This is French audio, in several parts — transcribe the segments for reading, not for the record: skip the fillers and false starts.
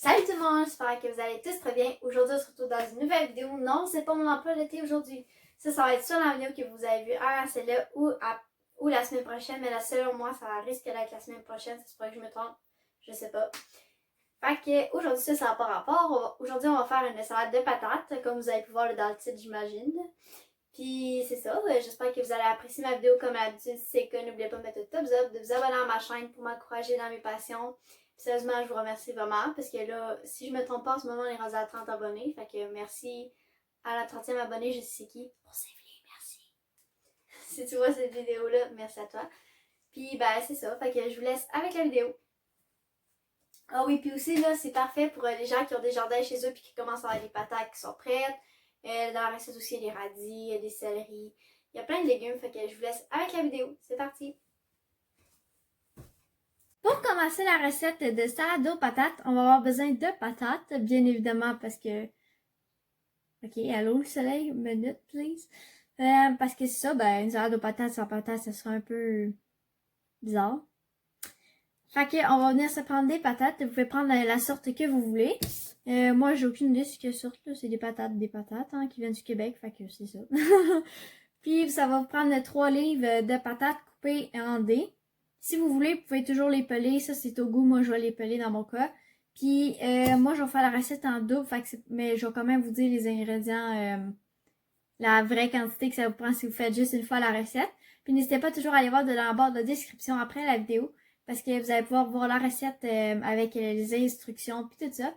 Salut tout le monde, j'espère que vous allez tous très bien. Aujourd'hui, on se retrouve dans une nouvelle vidéo. Non, c'est pas mon emploi d'été aujourd'hui. Ça va être sur la vidéo que vous avez vue à celle-là ou la semaine prochaine. Mais là, selon moi, ça risque d'être la semaine prochaine. Ça se pourrait que je me trompe. Je sais pas. Fait que aujourd'hui, ça n'a pas rapport. Aujourd'hui, on va faire une salade de patates, comme vous avez pu voir là, dans le titre, j'imagine. Puis c'est ça, j'espère que vous allez apprécier ma vidéo comme d'habitude. Si c'est le cas, n'oubliez pas de mettre le thumbs up, de vous abonner à ma chaîne pour m'encourager dans mes passions. Puis sérieusement, je vous remercie vraiment parce que là, si je me trompe pas, en ce moment, on est rendu à 30 abonnés. Fait que merci à la 30e abonnée, je sais qui. Pour Séville, merci. Si tu vois cette vidéo-là, merci à toi. Puis ben c'est ça, fait que je vous laisse avec la vidéo. Ah oui, puis aussi là, c'est parfait pour les gens qui ont des jardins chez eux puis qui commencent à avoir des patates qui sont prêtes. Dans la recette aussi, il y a des radis, il y a des céleris. Il y a plein de légumes, fait que je vous laisse avec la vidéo. C'est parti! Pour commencer la recette de salade aux patates, on va avoir besoin de patates, bien évidemment, parce que... Ok, allô le soleil, minute, please. Parce que c'est ça, ben, une salade aux patates sans patates, ça serait un peu bizarre. Fait que, on va venir se prendre des patates. Vous pouvez prendre la sorte que vous voulez. Moi, j'ai aucune idée ce que sorte, là. C'est des patates, hein, qui viennent du Québec. Fait que c'est ça. Puis, ça va vous prendre 3 livres de patates coupées en dés. Si vous voulez, vous pouvez toujours les peler. Ça, c'est au goût. Moi, je vais les peler dans mon cas. Puis, moi, je vais faire la recette en double. Fait que mais je vais quand même vous dire les ingrédients, la vraie quantité que ça vous prend si vous faites juste une fois la recette. Puis, n'hésitez pas toujours à aller voir dans la barre de description après la vidéo. Parce que vous allez pouvoir voir la recette avec les instructions puis tout ça.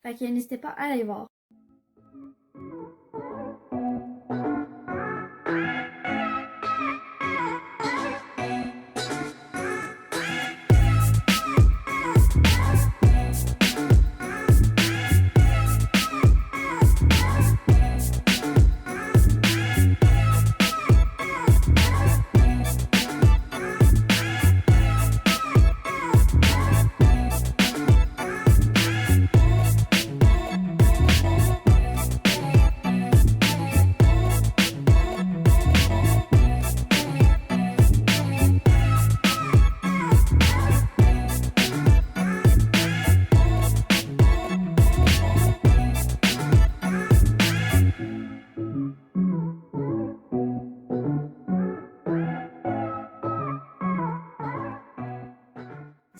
Fait que n'hésitez pas à aller voir.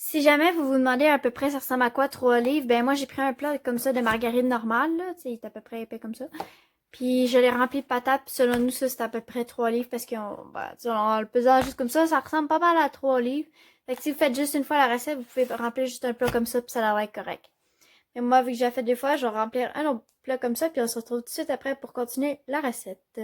Si jamais vous vous demandez à peu près ça ressemble à quoi 3 livres, ben moi j'ai pris un plat comme ça de margarine normale, là, tu sais, il est à peu près épais comme ça. Puis je l'ai rempli de patates, puis selon nous ça c'est à peu près 3 livres parce qu'on on le pesage juste comme ça ressemble pas mal à 3 livres. Fait que si vous faites juste une fois la recette, vous pouvez remplir juste un plat comme ça puis ça va être correct. Mais moi vu que j'ai fait 2 fois, je vais remplir un autre plat comme ça puis on se retrouve tout de suite après pour continuer la recette.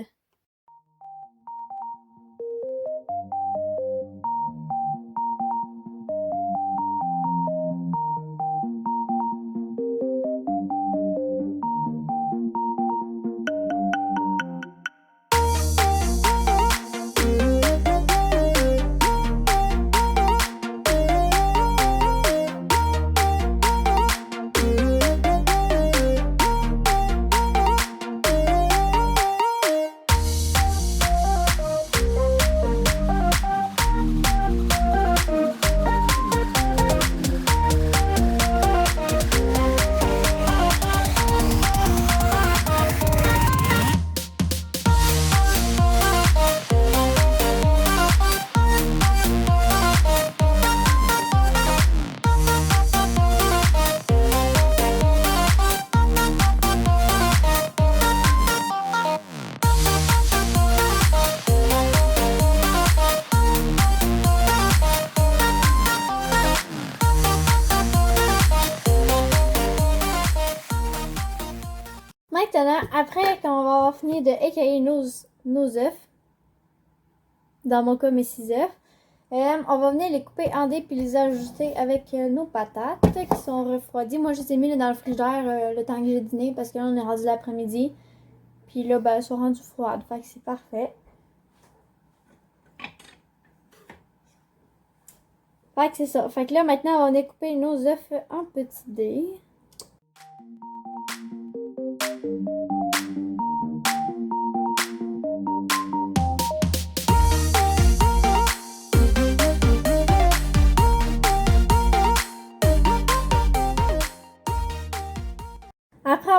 Maintenant, après qu'on va avoir fini de écailler nos œufs, dans mon cas mes 6 œufs, on va venir les couper en dés puis les ajouter avec nos patates qui sont refroidies. Moi, je les ai mis là, dans le frigidaire le temps que j'ai dîné parce que là, on est rendu l'après-midi. Puis là, ben, elles sont rendues froides. Fait que c'est parfait. Fait que c'est ça. Fait que là, maintenant, on va découper nos œufs en petits dés.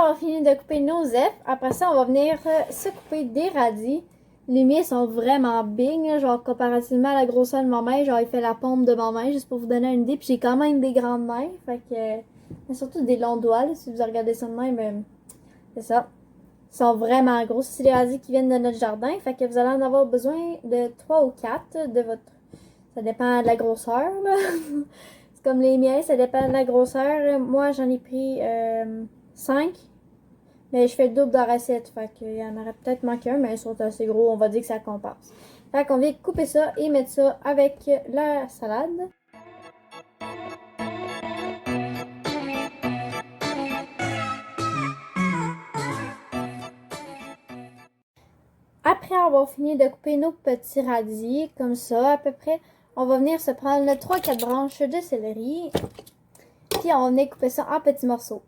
avoir fini de couper nos œufs, après ça, on va venir se couper des radis. Les miens sont vraiment big, là, genre comparativement à la grosseur de ma main. Genre, il fait la pompe de ma main, juste pour vous donner une idée. Puis j'ai quand même des grandes mains, fait que... surtout des longs doigts, là, si vous regardez ça de même, c'est ça. Ils sont vraiment gros. C'est les radis qui viennent de notre jardin, fait que vous allez en avoir besoin de 3 ou 4 de votre... Ça dépend de la grosseur, là. C'est comme les miens, ça dépend de la grosseur. Moi, j'en ai pris 5. Mais je fais le double dans la recette, fait qu'il y en aurait peut-être manqué un, mais ils sont assez gros, on va dire que ça compense. Fait qu'on vient couper ça et mettre ça avec la salade. Après avoir fini de couper nos petits radis, comme ça à peu près, on va venir se prendre 3-4 branches de céleri, puis on va venir couper ça en petits morceaux.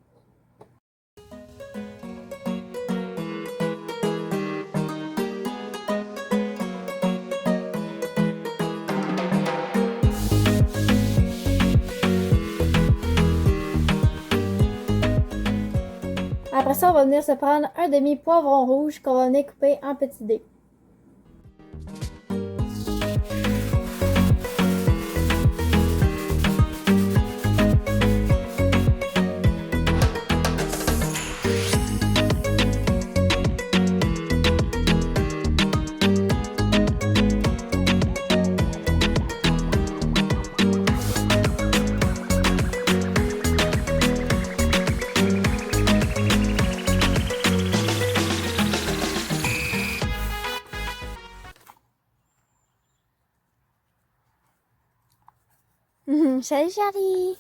Après ça, on va venir se prendre un demi-poivron rouge qu'on va venir couper en petits dés. Salut Charlie!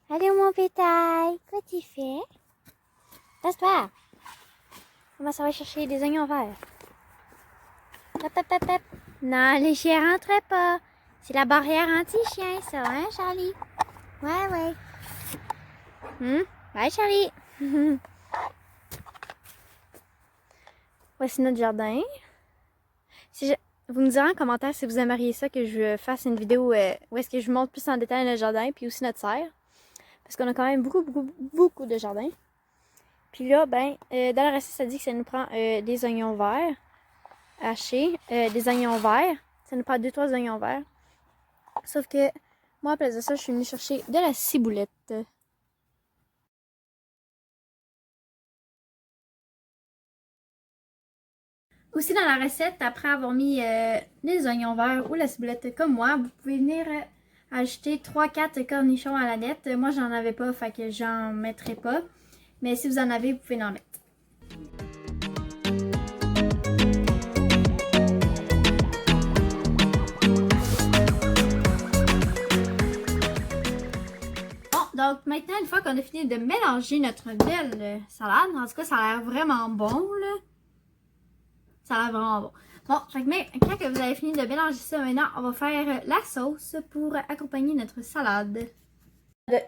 Allez mon bétail! Quoi tu fais? Passe-toi! Comment ça va chercher des oignons verts? Hop, hop, hop, hop! Non, les chiens rentrent pas! C'est la barrière anti-chien, ça, hein Charlie? Ouais, ouais. Bye Charlie! Voici notre jardin. Vous me direz en commentaire si vous aimeriez ça que je fasse une vidéo où est-ce que je vous montre plus en détail notre jardin, puis aussi notre serre. Parce qu'on a quand même beaucoup de jardins. Puis là, dans la recette, ça dit que ça nous prend des oignons verts hachés, des oignons verts. Ça nous prend 2-3 oignons verts. Sauf que moi, à place de ça, je suis venue chercher de la ciboulette. Aussi dans la recette, après avoir mis les oignons verts ou la ciboulette comme moi, vous pouvez venir ajouter 3-4 cornichons à la nette. Moi, j'en avais pas, fait que j'en mettrai pas. Mais si vous en avez, vous pouvez en mettre. Bon, donc maintenant, une fois qu'on a fini de mélanger notre belle salade, en tout cas, ça a l'air vraiment bon, là. Ça a l'air vraiment bon. Bon, quand que vous avez fini de mélanger ça, maintenant, on va faire la sauce pour accompagner notre salade.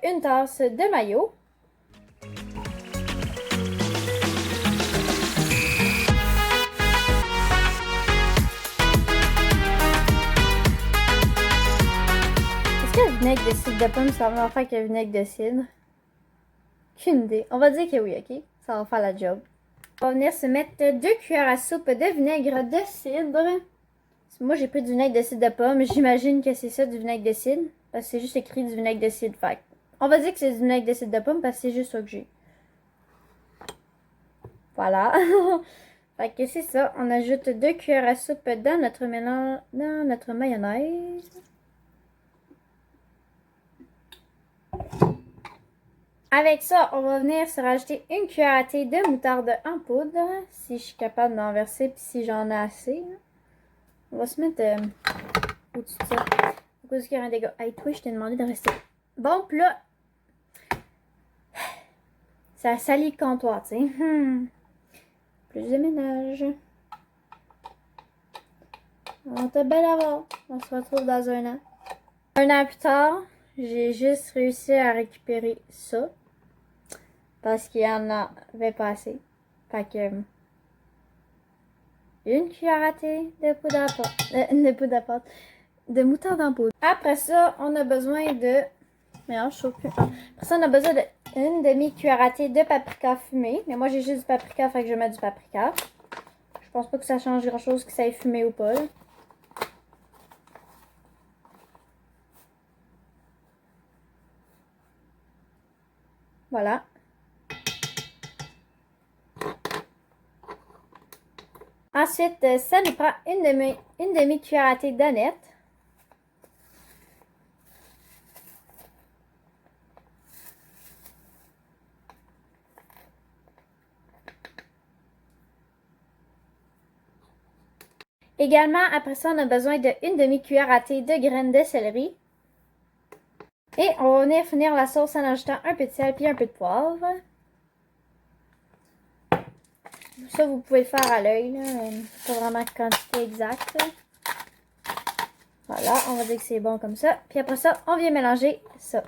Une tasse de mayo. Est-ce que le vinaigre de cidre de pomme, ça va faire que le vinaigre de cidre? Aucune idée. On va dire que oui, ok? Ça va faire la job. On va venir se mettre 2 cuillères à soupe de vinaigre de cidre. Moi, j'ai pris du vinaigre de cidre de pomme. J'imagine que c'est ça, du vinaigre de cidre. Parce que c'est juste écrit du vinaigre de cidre. Fait on va dire que c'est du vinaigre de cidre de pomme parce que c'est juste ça que j'ai. Voilà. Fait que c'est ça. On ajoute 2 cuillères à soupe dans notre mélange, dans notre mayonnaise. Avec ça, on va venir se rajouter 1 cuillère à thé de moutarde en poudre. Si je suis capable d'en verser, puis si j'en ai assez. On va se mettre au-dessus de ça. Au cas où il y a un dégât. Hey, toi, je t'ai demandé de rester. Bon, puis là, ça salit le comptoir, tu sais. Plus de ménage. On t'a belle à voir. On se retrouve dans un an. Un an plus tard, j'ai juste réussi à récupérer ça. Parce qu'il y en avait pas assez. Fait que... 1 cuillère à thé de poudre à pâte. De moutarde en poudre. Après ça, on a besoin de... Mélange, je trouve plus. Après ça, on a besoin de une demi-cuillère à thé de paprika fumé. Mais moi, j'ai juste du paprika, fait que je mets du paprika. Je pense pas que ça change grand-chose que ça ait fumé ou pas, là. Voilà. Ensuite, ça nous prend une demi-cuillère à thé d'honnête. Également, après ça, on a besoin d'une demi-cuillère à thé de graines de céleri. Et on va venir finir la sauce en ajoutant un peu de sel et un peu de poivre. Ça, vous pouvez le faire à l'œil, pas vraiment quantité exacte. Voilà, on va dire que c'est bon comme ça. Puis après ça, on vient mélanger ça.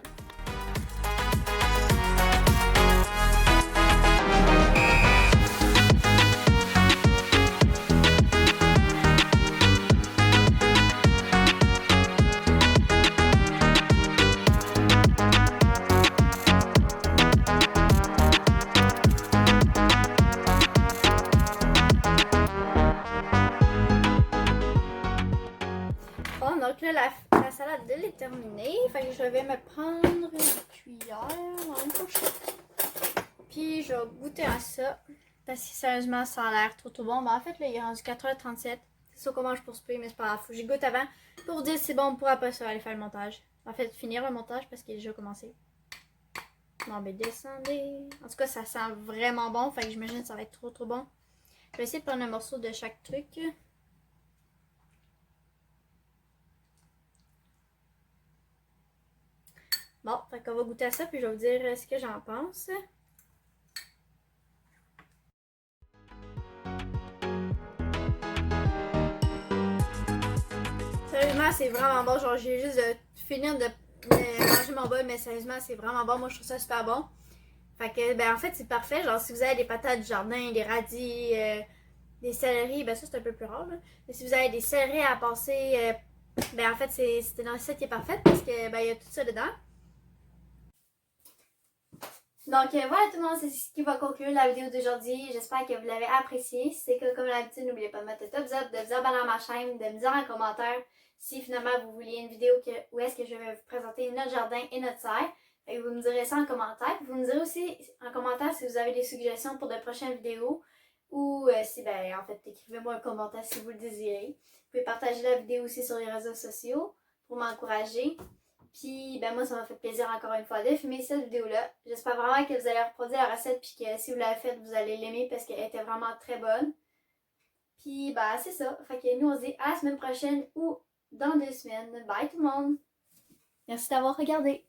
Bon, donc là, la salade elle est terminée. Fait que je vais me prendre une cuillère, une fourchette. Puis je vais goûter à ça. Parce que sérieusement, ça a l'air trop bon. Ben, en fait, là, il est rendu 4h37. C'est ça qu'on mange pour souper, mais c'est pas grave. Faut que j'y goûte avant pour vous dire si c'est bon pour après ça aller faire le montage. En fait, finir le montage parce qu'il est déjà commencé. Bon, ben descendez. En tout cas, ça sent vraiment bon. Fait que j'imagine que ça va être trop bon. Je vais essayer de prendre un morceau de chaque truc. Bon, fait qu'on va goûter à ça, puis je vais vous dire ce que j'en pense. Sérieusement, c'est vraiment bon. Genre, j'ai juste de finir de manger mon bol, mais sérieusement, c'est vraiment bon. Moi, je trouve ça super bon. Fait que, ben, en fait, c'est parfait. Genre, si vous avez des patates du jardin, des radis, des céleris, ben, ça, c'est un peu plus rare, là. Mais si vous avez des céleris à passer, ben, en fait, c'est une recette qui est parfaite parce que, ben, il y a tout ça dedans. Donc voilà tout le monde, c'est ce qui va conclure la vidéo d'aujourd'hui. J'espère que vous l'avez apprécié. Si c'est que comme d'habitude, n'oubliez pas de mettre le thumbs up, de vous abonner à ma chaîne, de me dire en commentaire si finalement vous vouliez une vidéo où est-ce que je vais vous présenter notre jardin et notre serre. Et vous me direz ça en commentaire. Vous me direz aussi en commentaire si vous avez des suggestions pour de prochaines vidéos ou si, ben en fait, écrivez-moi un commentaire si vous le désirez. Vous pouvez partager la vidéo aussi sur les réseaux sociaux pour m'encourager. Puis, ben moi, ça m'a fait plaisir encore une fois de filmer cette vidéo-là. J'espère vraiment que vous allez reproduire la recette puis que si vous l'avez faite, vous allez l'aimer parce qu'elle était vraiment très bonne. Puis, ben, c'est ça. Fait que nous, on se dit à la semaine prochaine ou dans 2 semaines. Bye tout le monde! Merci d'avoir regardé!